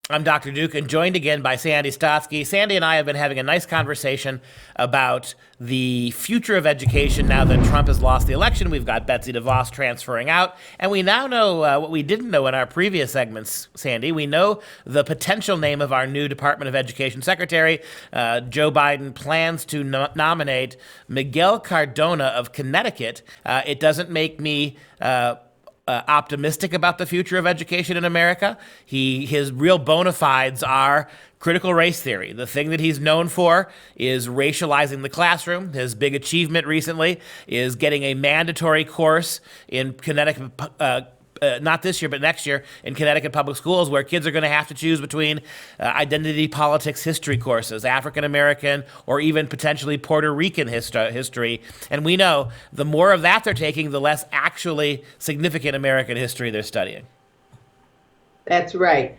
I'm Dr. Duke, and joined again by Sandy Stotsky. Sandy and I have been having a nice conversation about the future of education now that Trump has lost the election. We've got Betsy DeVos transferring out, and we now know what we didn't know in our previous segments, Sandy. We know the potential name of our new Department of Education Secretary. Joe Biden plans to nominate Miguel Cardona of Connecticut. It doesn't make me optimistic about the future of education in America. His real bona fides are critical race theory. The thing that he's known for is racializing the classroom. His big achievement recently is getting a mandatory course in Connecticut, not this year, but next year, in Connecticut public schools, where kids are going to have to choose between identity politics history courses, African American, or even potentially Puerto Rican history. And we know the more of that they're taking, the less actually significant American history they're studying. That's right.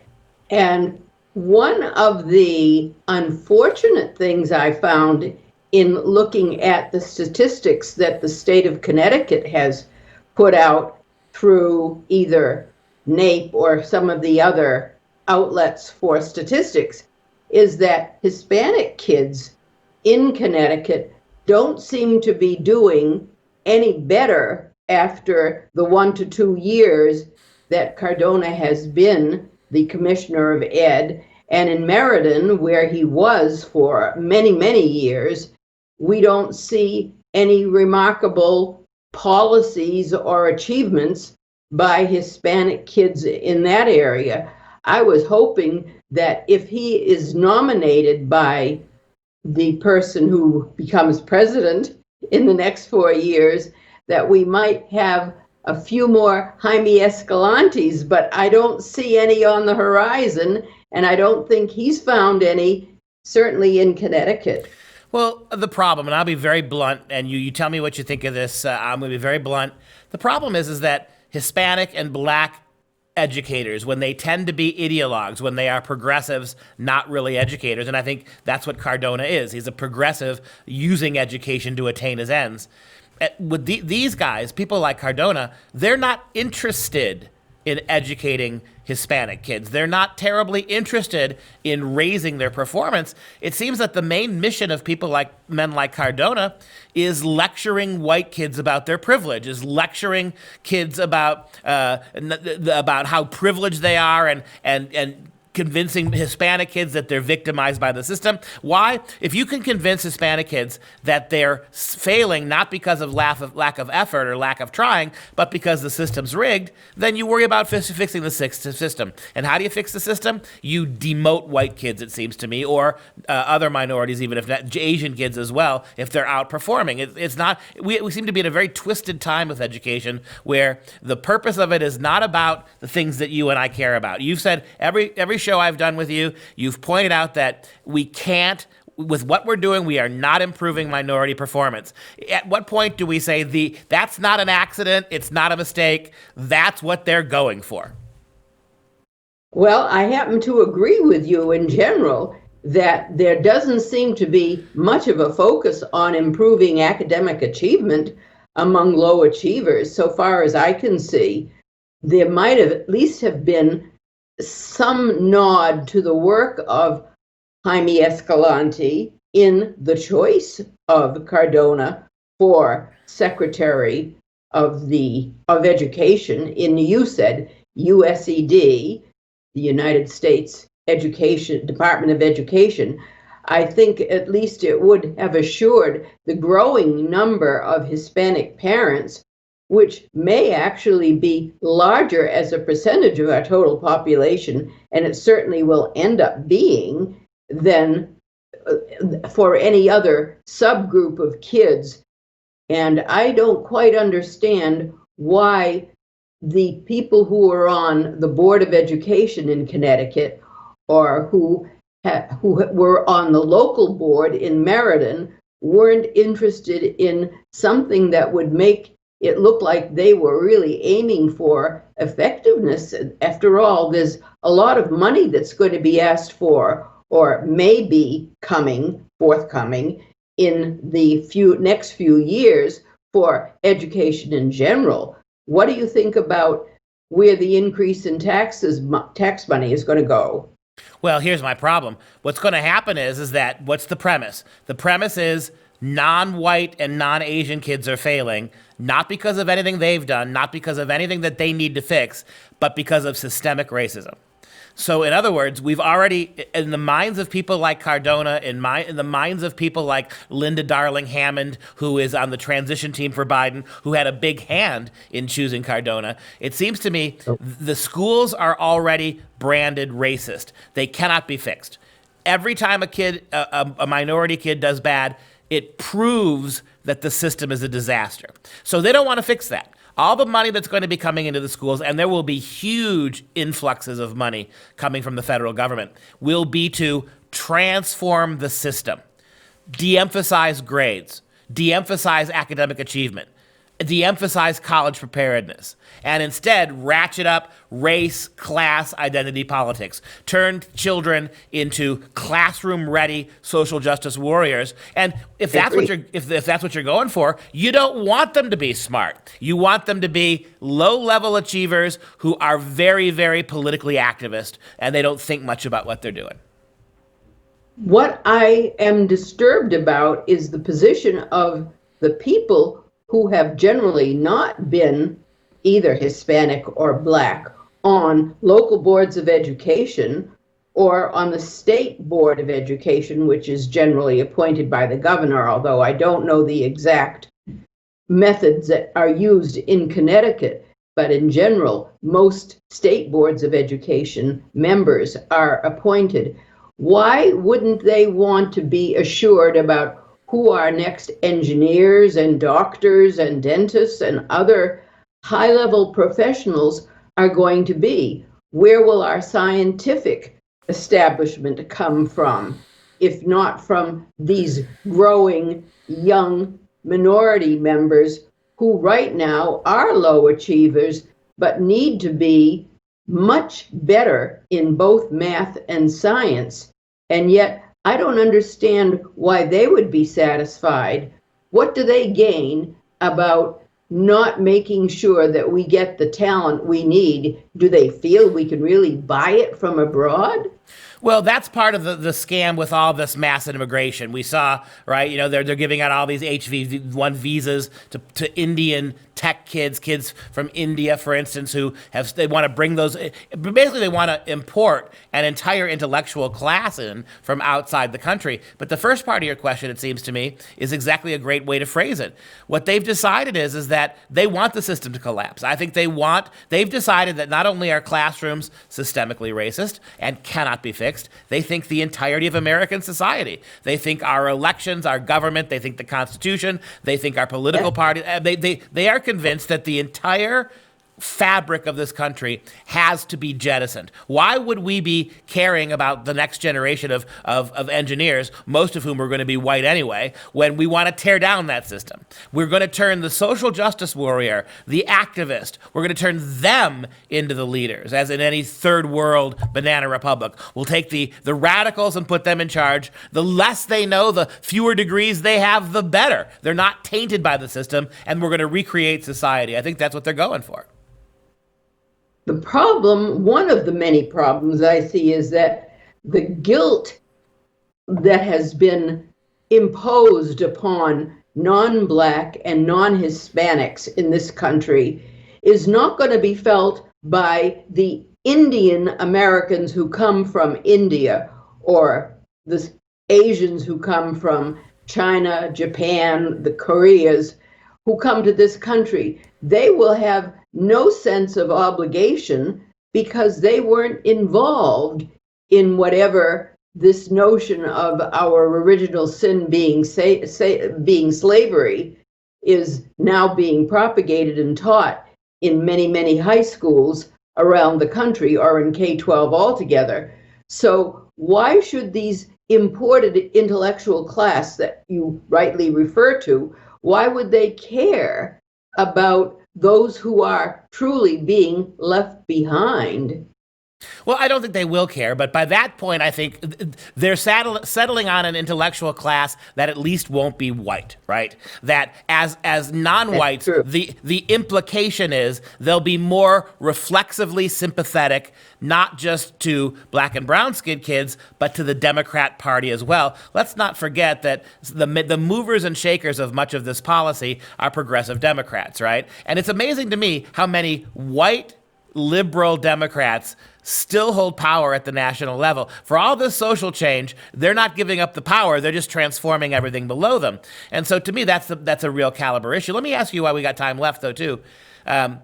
And one of the unfortunate things I found in looking at the statistics that the state of Connecticut has put out through either NAEP or some of the other outlets for statistics is that Hispanic kids in Connecticut don't seem to be doing any better after the 1 to 2 years that Cardona has been the commissioner of ed. And in Meriden, where he was for many, many years, we don't see any remarkable policies or achievements by Hispanic kids in that area. I was hoping that if he is nominated by the person who becomes president in the next 4 years, that we might have a few more Jaime Escalantes, but I don't see any on the horizon, and I don't think he's found any, certainly in Connecticut. Well, the problem, and I'll be very blunt, and you tell me what you think of this. I'm going to be very blunt. The problem is that Hispanic and Black educators, when they tend to be ideologues, when they are progressives, not really educators, and I think that's what Cardona is. He's a progressive using education to attain his ends. With these guys, people like Cardona, they're not interested in educating Hispanic kids. They're not terribly interested in raising their performance. It seems that the main mission of people like men like Cardona is lecturing white kids about their privilege, is lecturing kids about how privileged they are, and convincing Hispanic kids that they're victimized by the system. Why? If you can convince Hispanic kids that they're failing not because of lack of effort or lack of trying, but because the system's rigged, then you worry about fixing the system. And how do you fix the system? You demote white kids, it seems to me, or other minorities, even if not Asian kids as well, if they're outperforming. It's not. We seem to be in a very twisted time with education, where the purpose of it is not about the things that you and I care about. You've said every show I've done with you, you've pointed out that we can't, with what we're doing, we are not improving minority performance. At what point do we say that's not an accident, it's not a mistake, that's what they're going for? Well, I happen to agree with you in general that there doesn't seem to be much of a focus on improving academic achievement among low achievers. So far as I can see, there might have at least have been some nod to the work of Jaime Escalante in the choice of Cardona for Secretary of Education in, you said, USED, the United States Department of Education. I think at least it would have assured the growing number of Hispanic parents, which may actually be larger as a percentage of our total population, and it certainly will end up being, than for any other subgroup of kids. And I don't quite understand why the people who are on the Board of Education in Connecticut, or who were on the local board in Meriden, weren't interested in something that would make it looked like they were really aiming for effectiveness. After all, there's a lot of money that's going to be asked for, or may be forthcoming in the next few years for education in general. What do you think about where the increase in tax money is going to go? Well, here's my problem. What's going to happen is that what's the premise? The premise is non-white and non-Asian kids are failing, not because of anything they've done, not because of anything that they need to fix, but because of systemic racism. So, in other words, we've already, in the minds of people like Cardona, in the minds of people like Linda Darling Hammond, who is on the transition team for Biden, who had a big hand in choosing Cardona, it seems to me the schools are already branded racist. They cannot be fixed. Every time a minority kid does bad, it proves that the system is a disaster. So they don't want to fix that. All the money that's going to be coming into the schools, and there will be huge influxes of money coming from the federal government, will be to transform the system, de-emphasize grades, de-emphasize academic achievement, de-emphasize college preparedness, and instead ratchet up race, class, identity politics, turn children into classroom-ready social justice warriors. And if that's what you're going for, you don't want them to be smart. You want them to be low-level achievers who are very, very politically activist, and they don't think much about what they're doing. What I am disturbed about is the position of the people who have generally not been either Hispanic or Black on local boards of education or on the state board of education, which is generally appointed by the governor, although I don't know the exact methods that are used in Connecticut. But in general, most state boards of education members are appointed. Why wouldn't they want to be assured about who our next engineers and doctors and dentists and other high-level professionals are going to be? Where will our scientific establishment come from, if not from these growing young minority members who right now are low achievers but need to be much better in both math and science? And yet I don't understand why they would be satisfied. What do they gain about not making sure that we get the talent we need? Do they feel we can really buy it from abroad? Well, that's part of the scam with all this massive immigration. We saw, right, they're giving out all these H-1 visas to Indian tech kids from India, for instance, they want to bring those, basically they want to import an entire intellectual class in from outside the country. But the first part of your question, it seems to me, is exactly a great way to phrase it. What they've decided is that they want the system to collapse. I think they've decided that not only are classrooms systemically racist and cannot be fixed, they think the entirety of American society. They think our elections, our government, they think the Constitution, they think our political party, they are convinced that the entire fabric of this country has to be jettisoned. Why would we be caring about the next generation of engineers, most of whom are going to be white anyway, when we want to tear down that system? We're going to turn the social justice warrior, the activist, we're going to turn them into the leaders, as in any third world banana republic. We'll take the radicals and put them in charge. The less they know, the fewer degrees they have, the better. They're not tainted by the system, and we're going to recreate society. I think that's what they're going for. The problem, one of the many problems I see, is that the guilt that has been imposed upon non-Black and non-Hispanics in this country is not going to be felt by the Indian Americans who come from India, or the Asians who come from China, Japan, the Koreas, who come to this country. They will have no sense of obligation because they weren't involved in whatever this notion of our original sin being slavery is now being propagated and taught in many, many high schools around the country, or in K-12 altogether. So why should these imported intellectual class that you rightly refer to, why would they care about those who are truly being left behind? Well, I don't think they will care, but by that point, I think they're settling on an intellectual class that at least won't be white, right? That as That's non-whites, true. the implication is they'll be more reflexively sympathetic, not just to black and brown skinned kids, but to the Democrat Party as well. Let's not forget that the movers and shakers of much of this policy are progressive Democrats, right? And it's amazing to me how many white liberal Democrats still hold power at the national level. For all this social change, they're not giving up the power. They're just transforming everything below them. And so to me, that's a real caliber issue. Let me ask you why we got time left, though, too. I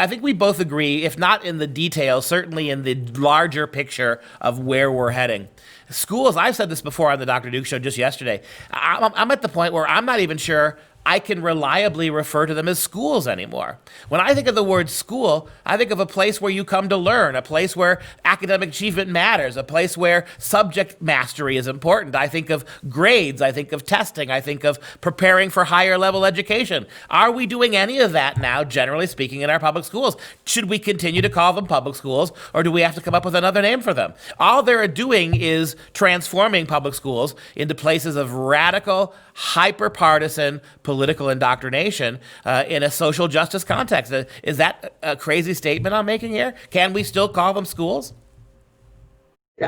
think we both agree, if not in the details, certainly in the larger picture of where we're heading. Schools, I've said this before on the Dr. Duke show just yesterday. I'm at the point where I'm not even sure I can reliably refer to them as schools anymore. When I think of the word school, I think of a place where you come to learn, a place where academic achievement matters, a place where subject mastery is important. I think of grades, I think of testing, I think of preparing for higher level education. Are we doing any of that now, generally speaking, in our public schools? Should we continue to call them public schools, or do we have to come up with another name for them? All they're doing is transforming public schools into places of radical, hyper-partisan political indoctrination in a social justice context. Is that a crazy statement I'm making here? Can we still call them schools?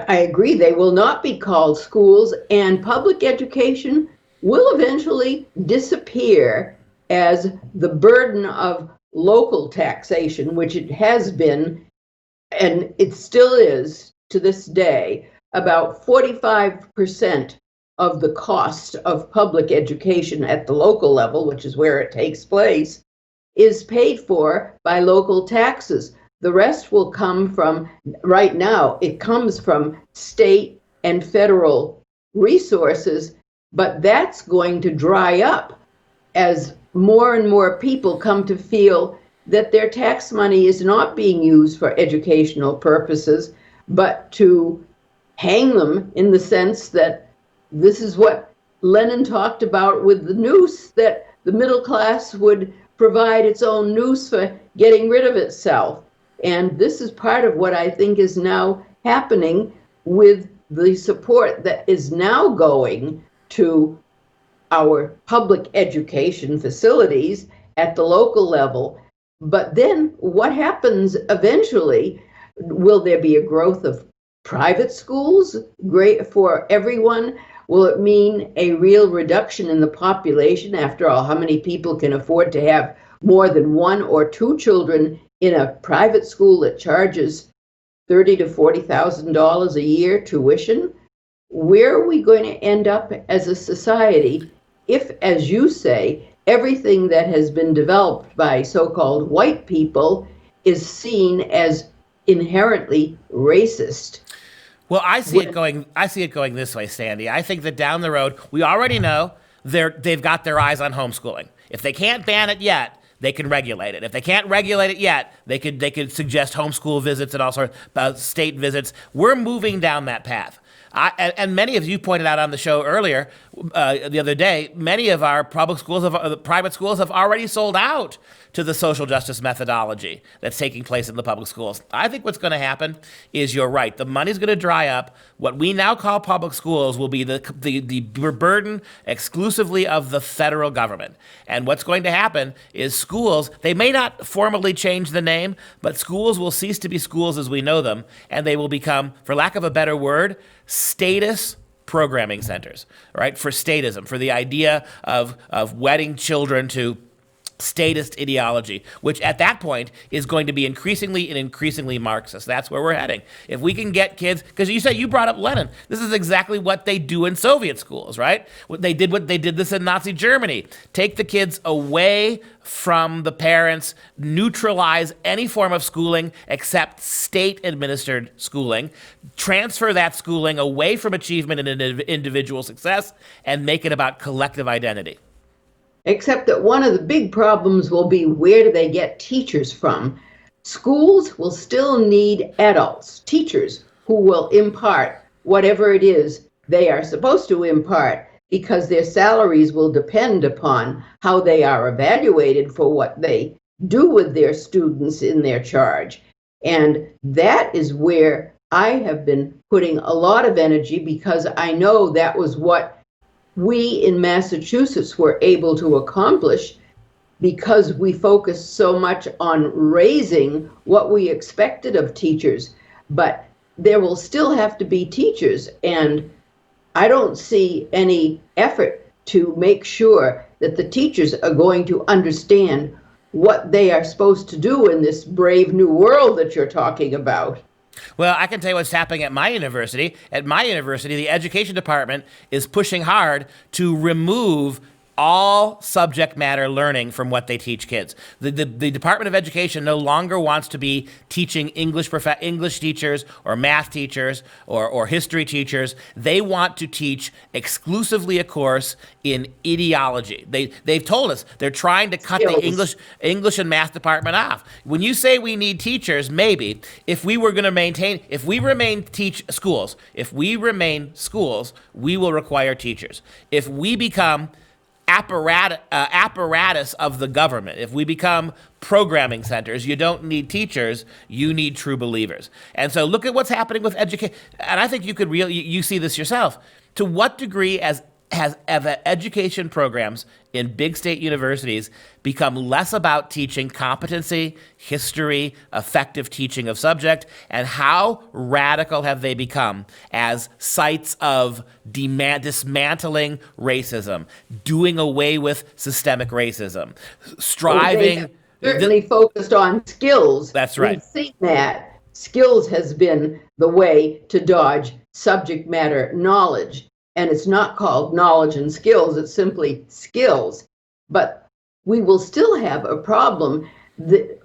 I agree. They will not be called schools, and public education will eventually disappear as the burden of local taxation, which it has been, and it still is to this day, about 45% of the cost of public education at the local level, which is where it takes place, is paid for by local taxes. The rest will come from, right now, it comes from state and federal resources, but that's going to dry up as more and more people come to feel that their tax money is not being used for educational purposes, but to hang them, in the sense that this is what Lenin talked about with the noose, that the middle class would provide its own noose for getting rid of itself. And this is part of what I think is now happening with the support that is now going to our public education facilities at the local level. But then what happens eventually? Will there be a growth of private schools, great for everyone? Will it mean a real reduction in the population? After all, how many people can afford to have more than one or two children in a private school that charges $30,000 to $40,000 a year tuition? Where are we going to end up as a society if, as you say, everything that has been developed by so-called white people is seen as inherently racist? Well, I see it going this way, Sandy. I think that down the road, we already know they've got their eyes on homeschooling. If they can't ban it yet, they can regulate it. If they can't regulate it yet, they could suggest homeschool visits and all sorts of state visits. We're moving down that path. And many of you pointed out on the show earlier, the other day, many of our private schools have already sold out to the social justice methodology that's taking place in the public schools. I think what's going to happen is, you're right, the money's going to dry up. What we now call public schools will be the burden exclusively of the federal government. And what's going to happen is schools, they may not formally change the name, but schools will cease to be schools as we know them, and they will become, for lack of a better word, status programming centers, right? For statism, for the idea of wedding children to statist ideology, which at that point is going to be increasingly Marxist. That's where we're heading. If we can get kids, because you brought up Lenin. This is exactly what they do in Soviet schools, right? What they did this in Nazi Germany. Take the kids away from the parents, neutralize any form of schooling except state-administered schooling, transfer that schooling away from achievement and individual success, and make it about collective identity. Except that one of the big problems will be, where do they get teachers from? Schools will still need adults, teachers, who will impart whatever it is they are supposed to impart, because their salaries will depend upon how they are evaluated for what they do with their students in their charge. And that is where I have been putting a lot of energy, because I know that was what we in Massachusetts were able to accomplish, because we focused so much on raising what we expected of teachers. But there will still have to be teachers, and I don't see any effort to make sure that the teachers are going to understand what they are supposed to do in this brave new world that you're talking about. Well, I can tell you what's happening at my university. At my university, the education department is pushing hard to remove all subject matter learning from what they teach kids. The Department of Education no longer wants to be teaching English teachers or math teachers or history teachers. They want to teach exclusively a course in ideology. They've told us they're trying to cut the English and math department off. When you say we need teachers, maybe if we remain schools, we will require teachers. If we become apparatus of the government, if we become programming centers, you don't need teachers, you need true believers. And so look at what's happening with education. And I think you see this yourself. To what degree has education programs in big state universities become less about teaching competency, history, effective teaching of subject, and how radical have they become as sites of dismantling racism, doing away with systemic racism, striving... Certainly focused on skills. That's right. We've seen that. Skills has been the way to dodge subject matter knowledge. And it's not called knowledge and skills, it's simply skills. But we will still have a problem that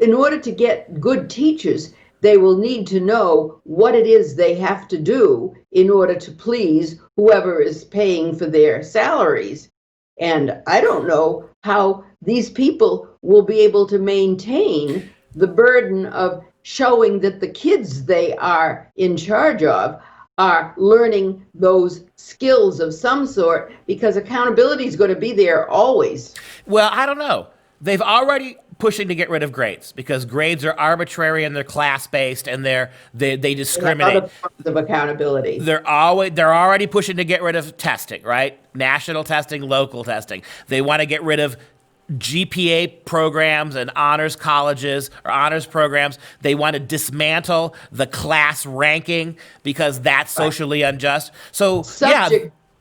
in order to get good teachers, they will need to know what it is they have to do in order to please whoever is paying for their salaries. And I don't know how these people will be able to maintain the burden of showing that the kids they are in charge of are learning those skills of some sort, because accountability is going to be there always. Well, I don't know. They've already pushing to get rid of grades because grades are arbitrary and they're class-based and they discriminate. Other forms of accountability. They're already pushing to get rid of testing, right? National testing, local testing. They want to get rid of GPA programs and honors colleges or honors programs. They want to dismantle the class ranking because that's socially unjust. So,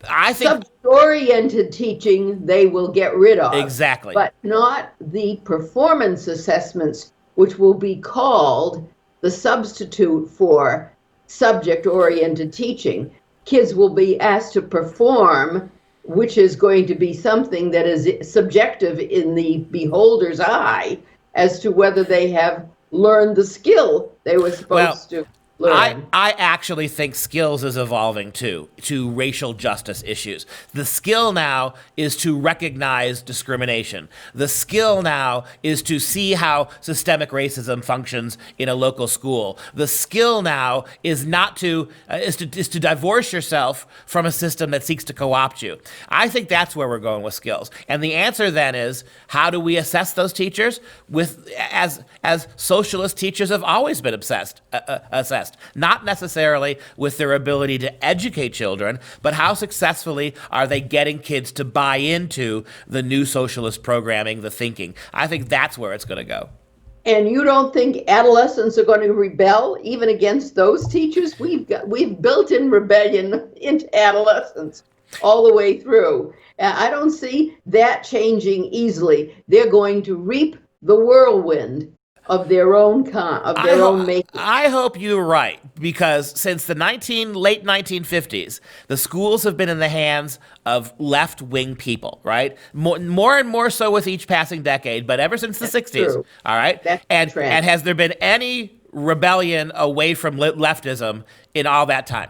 I think subject-oriented teaching they will get rid of. Exactly. But not the performance assessments, which will be called the substitute for subject-oriented teaching. Kids will be asked to perform, which is going to be something that is subjective in the beholder's eye as to whether they have learned the skill they were supposed to learn. I actually think skills is evolving too, to racial justice issues. The skill now is to recognize discrimination. The skill now is to see how systemic racism functions in a local school. The skill now is not to is to divorce yourself from a system that seeks to co-opt you. I think that's where we're going with skills. And the answer then is, how do we assess those teachers? As socialist teachers have always been assessed. Not necessarily with their ability to educate children, but how successfully are they getting kids to buy into the new socialist programming, the thinking. I think that's where it's going to go. And you don't think adolescents are going to rebel even against thwe've teachers? We've built in rebellion into adolescence all the way through. I don't see that changing easily. They're going to reap the whirlwind of their own making. I hope you're right, because since the late 1950s, the schools have been in the hands of left-wing people, right? More and more so with each passing decade, but ever since the 60s, true. All right? And has there been any rebellion away from leftism in all that time?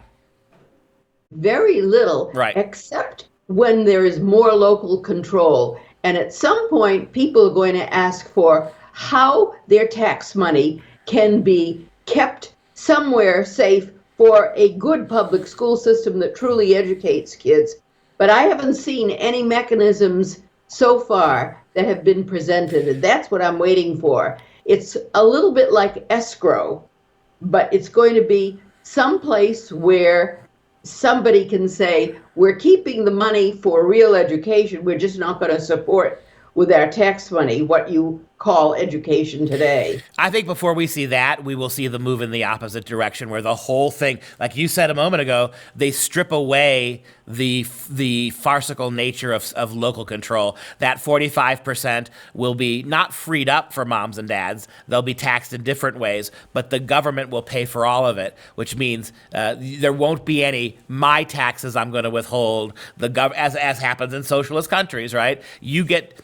Very little, right? Except when there is more local control. And at some point, people are going to ask for how their tax money can be kept somewhere safe for a good public school system that truly educates kids. But I haven't seen any mechanisms so far that have been presented, and that's what I'm waiting for. it's a little bit like escrow, but it's going to be someplace where somebody can say, we're keeping the money for real education, we're just not going to support with our tax money what you call education today. I think before we see that, we will see the move in the opposite direction, where the whole thing, like you said a moment ago, they strip away the farcical nature of local control. That 45% will be not freed up for moms and dads. They'll be taxed in different ways, but the government will pay for all of it, which means there won't be any my taxes I'm going to withhold. As happens in socialist countries, right?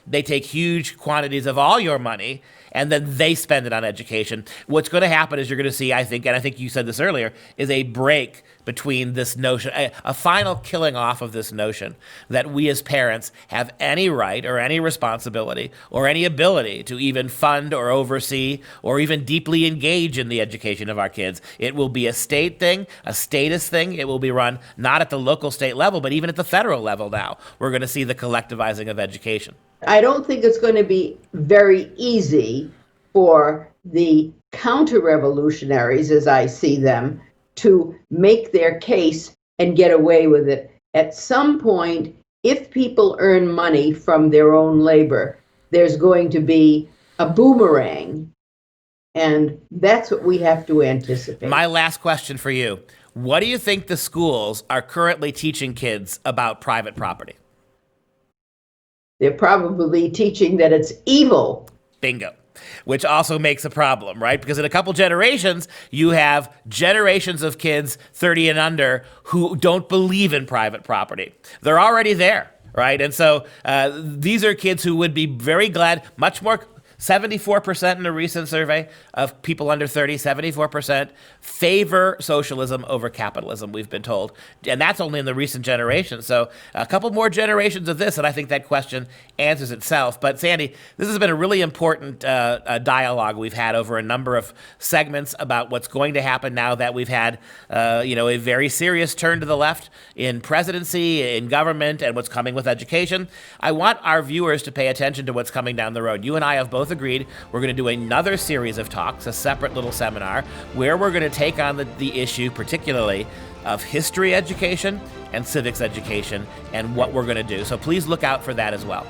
They take huge quantities of all your money, and then they spend it on education. What's going to happen is you're going to see, I think, and I think you said this earlier, is a break between this notion, a final killing off of this notion that we as parents have any right or any responsibility or any ability to even fund or oversee or even deeply engage in the education of our kids. It will be a state thing, a status thing. It will be run not at the local state level, but even at the federal level now. We're going to see the collectivizing of education. I don't think it's going to be very easy for the counter-revolutionaries, as I see them, to make their case and get away with it. At some point, if people earn money from their own labor, there's going to be a boomerang, and that's what we have to anticipate. My last question for you. What do you think the schools are currently teaching kids about private property? They're probably teaching that it's evil. Bingo. Which also makes a problem, right? Because in a couple generations, you have generations of kids 30 and under who don't believe in private property. They're already there, right? And so these are kids who would be very glad, much more. 74% in a recent survey of people under 30, 74% favor socialism over capitalism, we've been told. And that's only in the recent generation. So a couple more generations of this, and I think that question answers itself. But Sandy, this has been a really important dialogue we've had over a number of segments about what's going to happen now that we've had a very serious turn to the left in presidency, in government, and what's coming with education. I want our viewers to pay attention to what's coming down the road. You and I have both agreed we're going to do another series of talks, a separate little seminar, where we're going to take on the issue particularly of history education and civics education and what we're going to do. So please look out for that as well.